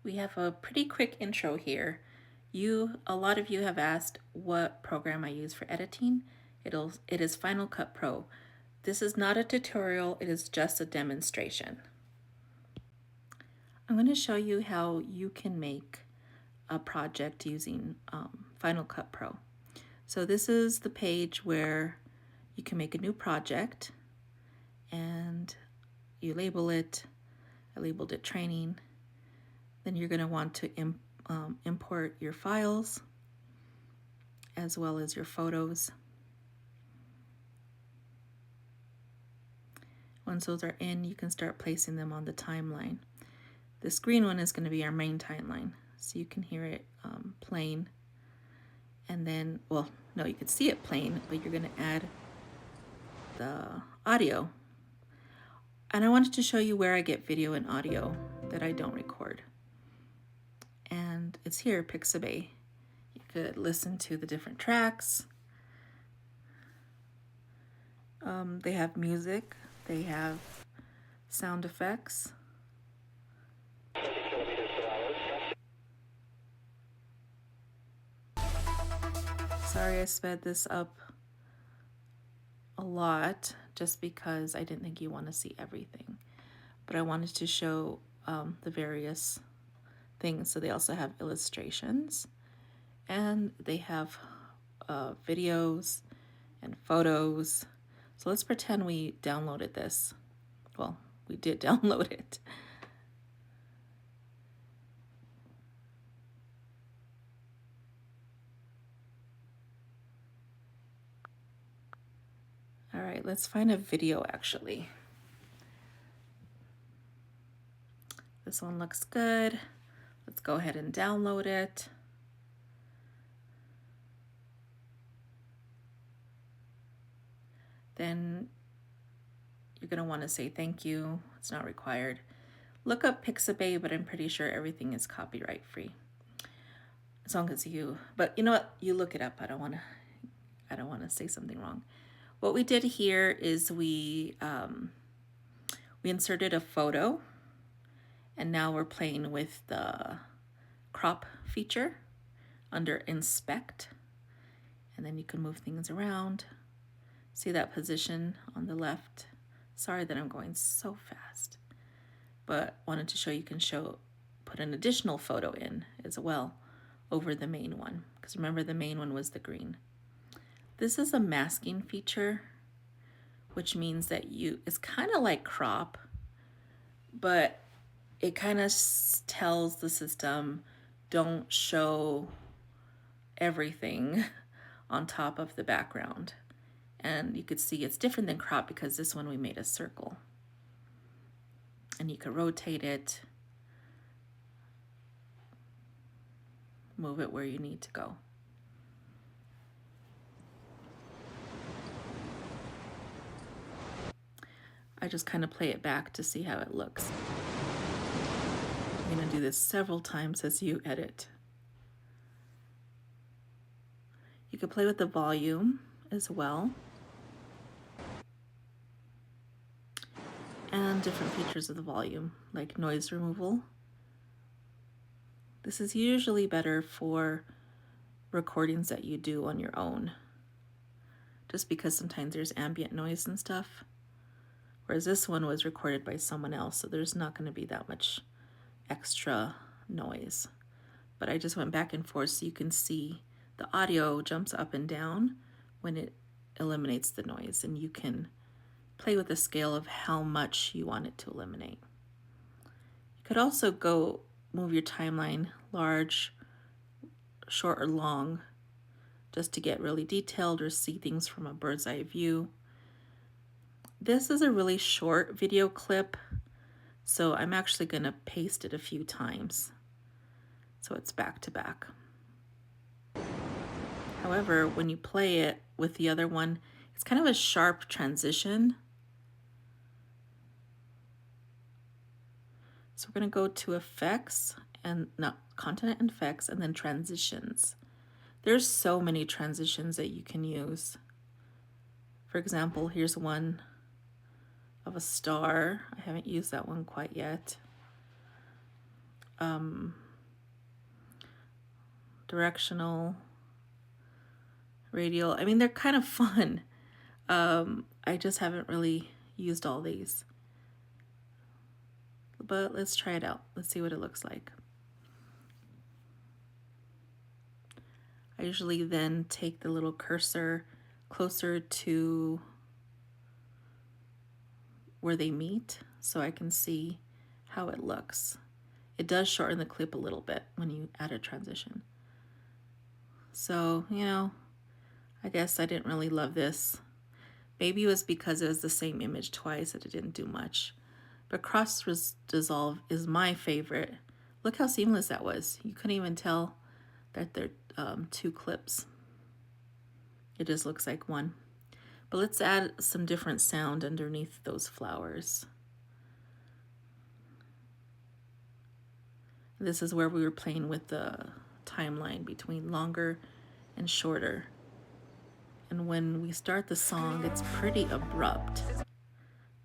We have a pretty quick intro here. A lot of you have asked what program I use for editing. It is Final Cut Pro. This is not a tutorial, it is just a demonstration. I'm going to show you how you can make a project using Final Cut Pro. So this is the page where you can make a new project and you label it. I labeled it training. Then you're going to want to import your files as well as your photos. Once those are in, you can start placing them on the timeline. This green one is going to be our main timeline, so you can hear it playing. And then, well, no, you can see it playing, but you're going to add the audio. And I wanted to show you where I get video and audio that I don't record. And it's here, Pixabay. You could listen to the different tracks. They have music, they have sound effects. Sorry I sped this up a lot just because I didn't think you want to see everything. But I wanted to show the various things. So they also have illustrations and they have videos and photos. So let's pretend we downloaded this. Well, we did download it. All right, let's find a video actually. This one looks good. Let's go ahead and download it. Then you're going to want to say thank you. It's not required. Look up Pixabay, but I'm pretty sure everything is copyright free. As long as you, but you know what? You look it up. I don't want to say something wrong. What we did here is we inserted a photo, and now we're playing with the crop feature under inspect, and then you can move things around. See that position on the left? Sorry that I'm going so fast, but wanted to show you can put an additional photo in as well over the main one, because remember the main one was the green. This is a masking feature, which means that it's kind of like crop, but it kind of tells the system, don't show everything on top of the background. And you could see it's different than crop because this one we made a circle. And you can rotate it, move it where you need to go. I just kind of play it back to see how it looks. I'm going to do this several times as you edit. You can play with the volume as well. And different features of the volume, like noise removal. This is usually better for recordings that you do on your own, just because sometimes there's ambient noise and stuff. Whereas this one was recorded by someone else, so there's not going to be that much extra noise. But I just went back and forth so you can see the audio jumps up and down when it eliminates the noise, and you can play with the scale of how much you want it to eliminate. You could also move your timeline large, short, or long, just to get really detailed or see things from a bird's eye view. This is a really short video clip, so I'm actually going to paste it a few times so it's back to back. However, when you play it with the other one, it's kind of a sharp transition. So we're going to go to effects and not content and effects, and then transitions. There's so many transitions that you can use. For example, here's one of a star. I haven't used that one quite yet. directional, radial. I mean, they're kind of fun. I just haven't really used all these. But let's try it out. Let's see what it looks like. I usually then take the little cursor closer to where they meet so I can see how it looks. It does shorten the clip a little bit when you add a transition. So, you know, I guess I didn't really love this. Maybe it was because it was the same image twice that it didn't do much. But cross dissolve is my favorite. Look how seamless that was. You couldn't even tell that they're two clips. It just looks like one. But let's add some different sound underneath those flowers. This is where we were playing with the timeline between longer and shorter. And when we start the song, it's pretty abrupt.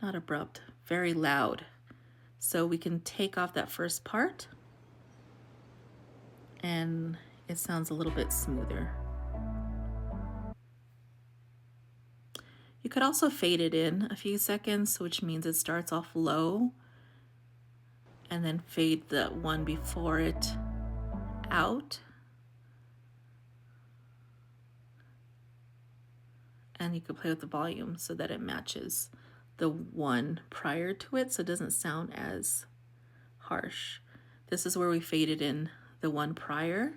Not abrupt, very loud. So we can take off that first part and it sounds a little bit smoother. You could also fade it in a few seconds, which means it starts off low and then fade the one before it out. And you could play with the volume so that it matches the one prior to it so it doesn't sound as harsh. This is where we faded in the one prior.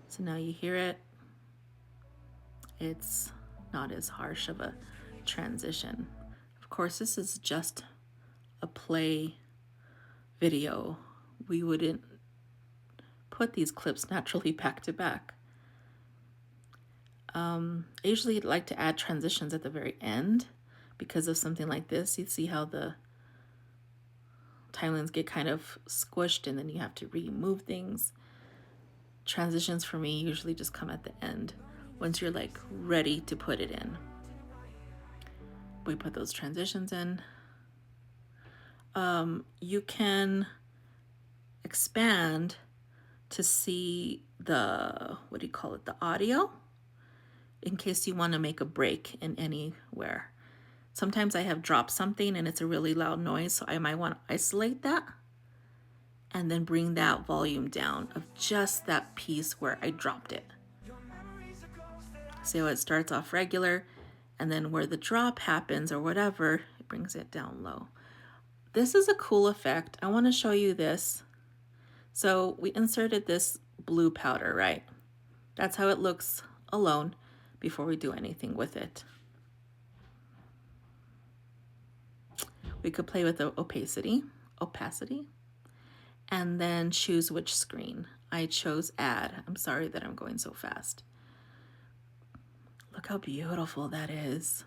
So now you hear it. It's not as harsh of a transition. Of course, this is just a play video. We wouldn't put these clips naturally back to back. I usually like to add transitions at the very end because of something like this. You see how the timelines get kind of squished and then you have to remove things. Transitions for me usually just come at the end once you're like ready to put it in. We put those transitions in. You can expand to see the, what do you call it, the audio, in case you want to make a break in anywhere. Sometimes I have dropped something and it's a really loud noise, so I might want to isolate that and then bring that volume down of just that piece where I dropped it. See how it starts off regular and then where the drop happens or whatever, it brings it down low. This is a cool effect. I want to show you this. So we inserted this blue powder, right? That's how it looks alone before we do anything with it. We could play with the opacity, and then choose which screen. I chose add. I'm sorry that I'm going so fast. Look how beautiful that is.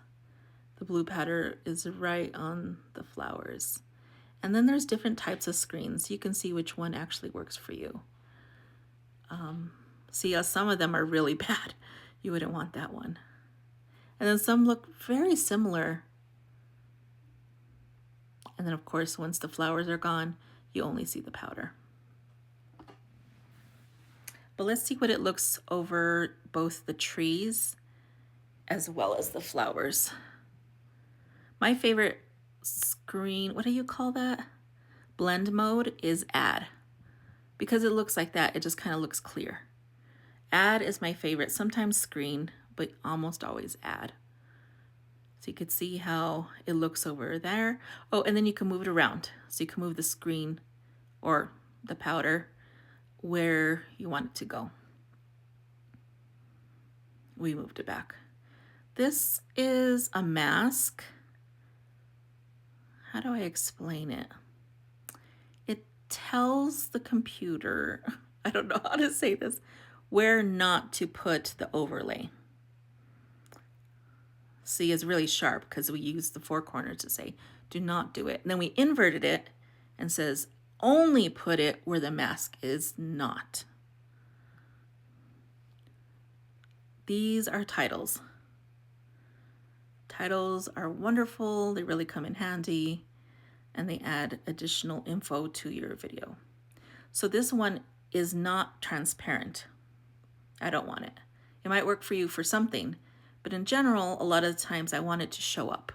The blue powder is right on the flowers. And then there's different types of screens. You can see which one actually works for you. See how some of them are really bad. You wouldn't want that one. And then some look very similar. And then of course, once the flowers are gone, you only see the powder. But let's see what it looks over both the trees as well as the flowers. My favorite screen, what do you call that? Blend mode is add. Because it looks like that, it just kind of looks clear. Add is my favorite, sometimes screen, but almost always add. So you could see how it looks over there. Oh, and then you can move it around. So you can move the screen or the powder where you want it to go. We moved it back. This is a mask. How do I explain it? It tells the computer, I don't know how to say this, where not to put the overlay. See, it's really sharp because we used the four corners to say, do not do it. And then we inverted it and says, only put it where the mask is not. These are titles. Titles are wonderful. They really come in handy and they add additional info to your video. So this one is not transparent. I don't want it. It might work for you for something, but in general, a lot of the times I want it to show up.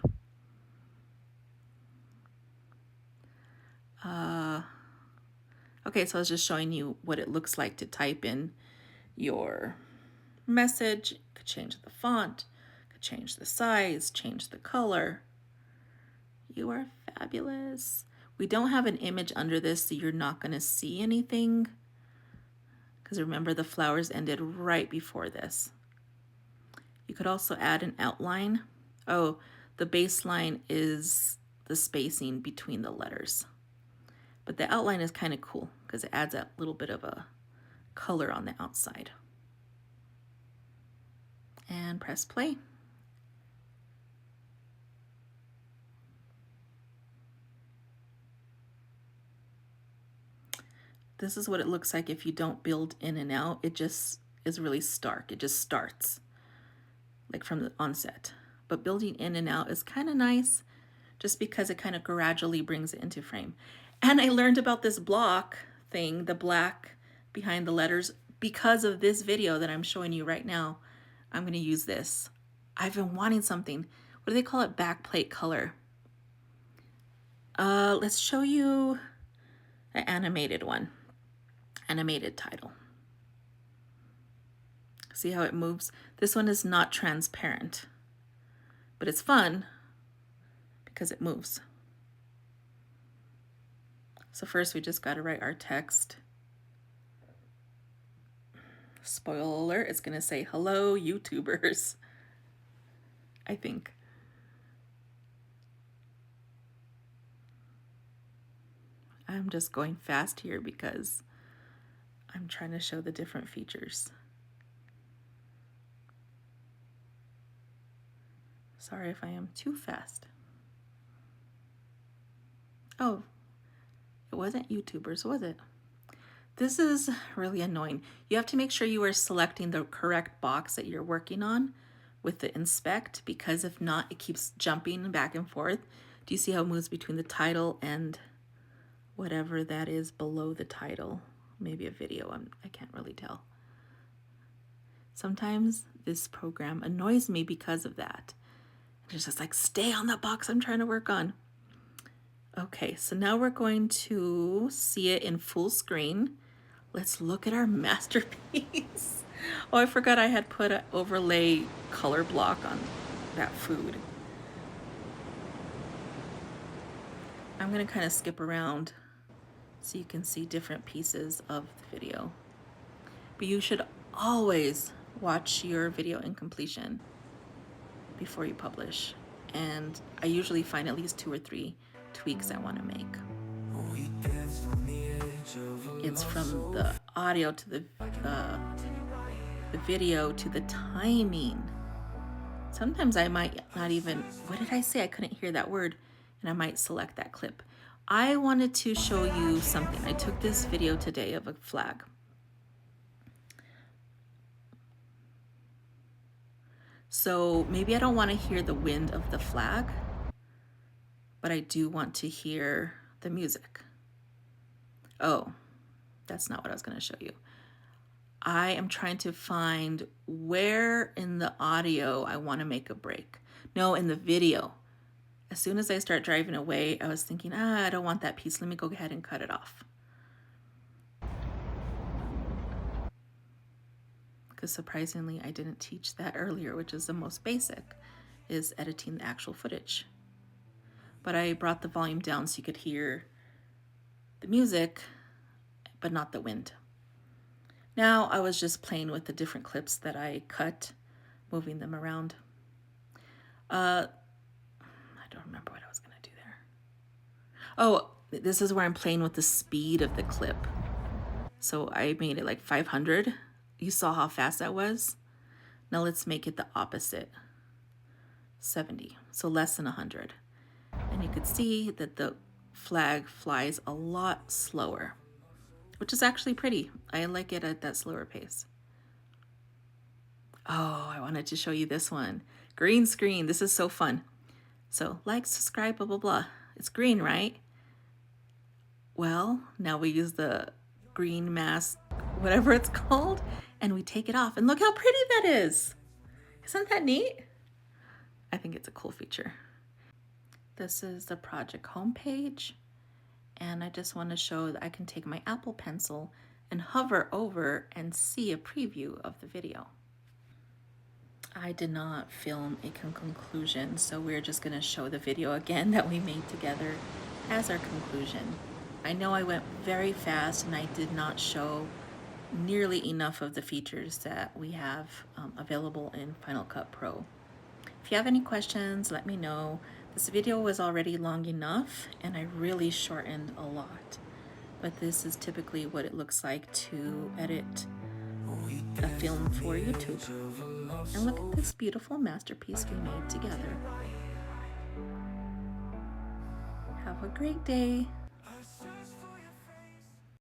Okay, so I was just showing you what it looks like to type in your message. You could change the font, could change the size, change the color. You are fabulous. We don't have an image under this, so you're not going to see anything. Because remember, the flowers ended right before this. You could also add an outline. Oh, the baseline is the spacing between the letters. But the outline is kind of cool because it adds a little bit of a color on the outside. And press play. This is what it looks like if you don't build in and out. It just is really stark. It just starts like from the onset. But building in and out is kind of nice just because it kind of gradually brings it into frame. And I learned about this block thing, the black behind the letters, because of this video that I'm showing you right now. I'm going to use this. I've been wanting something. What do they call it? Backplate color. Let's show you an animated one. Animated title. See how it moves? This one is not transparent, but it's fun because it moves. So first we just got to write our text. Spoiler alert, it's going to say, hello, YouTubers, I think. I'm just going fast here because I'm trying to show the different features. Sorry if I am too fast. Oh, it wasn't YouTubers, was it? This is really annoying. You have to make sure you are selecting the correct box that you're working on with the inspect, because if not, it keeps jumping back and forth. Do you see how it moves between the title and whatever that is below the title? Maybe a video, I can't really tell. Sometimes this program annoys me because of that. It's just like, stay on the box I'm trying to work on. Okay, so now we're going to see it in full screen. Let's look at our masterpiece. Oh, I forgot I had put an overlay color block on that food. I'm gonna kind of skip around so you can see different pieces of the video. But you should always watch your video in completion before you publish. And I usually find at least 2 or 3 tweaks I want to make. It's from the audio to the video to the timing. Sometimes I might not even, what did I say? I couldn't hear that word, and I might select that clip. I wanted to show you something. I took this video today of a flag. So maybe I don't want to hear the wind of the flag, but I do want to hear the music. Oh, that's not what I was going to show you. I am trying to find where in the audio I want to make a break. No, in the video. As soon as I start driving away, I was thinking, I don't want that piece. Let me go ahead and cut it off. Because surprisingly, I didn't teach that earlier, which is the most basic, is editing the actual footage. But I brought the volume down so you could hear the music, but not the wind. Now I was just playing with the different clips that I cut, moving them around. I don't remember what I was gonna do there. Oh, this is where I'm playing with the speed of the clip. So I made it like 500. You saw how fast that was? Now let's make it the opposite. 70, so less than 100. And you could see that the flag flies a lot slower, which is actually pretty. I like it at that slower pace. Oh, I wanted to show you this one. Green screen, this is so fun. So like, subscribe, blah, blah, blah. It's green, right? Well, now we use the green mask, whatever it's called, and we take it off. And look how pretty that is. Isn't that neat? I think it's a cool feature. This is the project homepage. And I just want to show that I can take my Apple Pencil and hover over and see a preview of the video. I did not film a conclusion, so we're just going to show the video again that we made together as our conclusion. I know I went very fast and I did not show nearly enough of the features that we have available in Final Cut Pro. If you have any questions, let me know. This video was already long enough and I really shortened a lot, but this is typically what it looks like to edit a film for YouTube. And look at this beautiful masterpiece we made together. Have a great day.